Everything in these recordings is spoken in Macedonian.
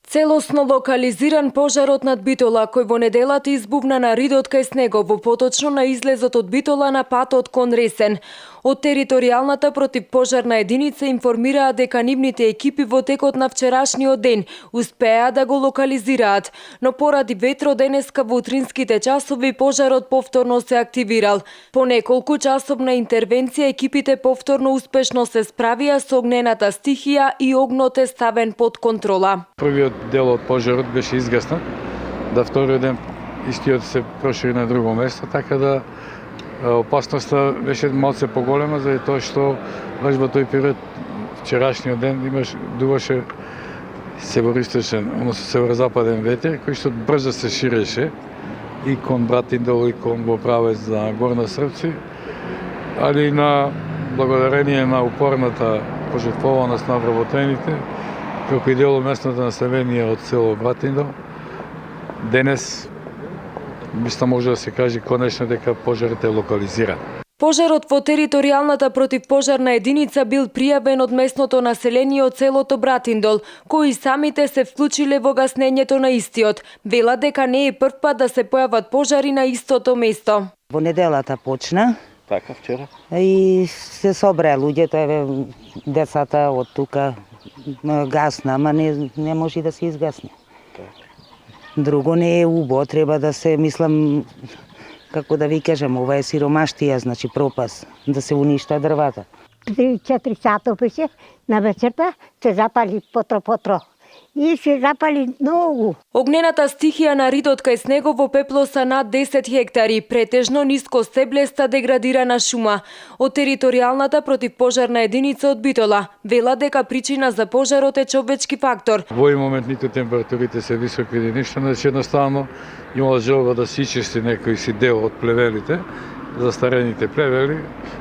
Целосно локализиран пожарот над Битола, кој во неделата избувна на ридот кај Снегово, поточно на излезот од Битола на патот кон Ресен. Од територијалната противпожарна единица информираа дека нивните екипи во текот на вчерашниот ден успеа да го локализираат, но поради ветро денеска во утринските часови пожарот повторно се активирал. По неколку часовна интервенција екипите повторно успешно се справија со огнената стихија и огнот е ставен под контрола. Првиот дел од пожарот беше изгаснат, да вториот ден истиот се прошири на друго место, така да опасноста беше малце поголема, заради тоа што баш во тој период вчерашниот ден дуваше североисточен, односно северозападен ветер, кој што брзо се ширеше и кон Братиндол и кон во правец на Горна Српци, али на благодарение на упорната пожртвованост на вработените, како и дел од местното население од село Братиндол, денес мисля може да се каже конечно дека пожарот е локализиран. Пожарот во територијалната противпожарна единица бил пријавен од местното население од селото Братиндол, кои самите се вклучиле во гаснењето на истиот. Велат дека не е прв пат да се појават пожари на истото место. Во неделата почна. Така, вчера? И се собраа луѓето, еве децата од тука гасна, ама не може да се изгасне. Друго не е убо, треба да се, мислам, како да ви кажам, ова е сиромаштија, значи пропас, да се уништа дрвата. 3-4 сата беше на вечерта, се запали потро. И се запали многу. Огнената стихија на ридот кај Снегово пеплоса над 10 хектари, претежно ниско стеблеста деградирана шума. Од територијалната противпожарна единица од Битола вела дека причина за пожарот е човечки фактор. Во овој момент ниту температурите се високи или ништо, значи едноставно имала желба да се ичисти некој си дел од плевелите, застарените плевели,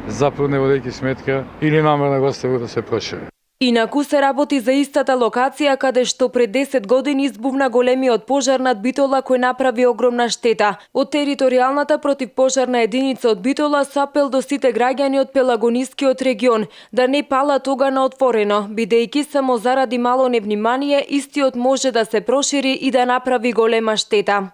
запълне водејќи сметка или намерно го остави да се прошири. Инаку се работи за истата локација каде што пред 10 години избувна големиот пожар над Битола кој направи огромна штета. Од територијалната противпожарна единица од Битола со апел до сите граѓани од Пелагонискиот регион да не палат ога на отворено, бидејќи само заради мало невнимание истиот може да се прошири и да направи голема штета.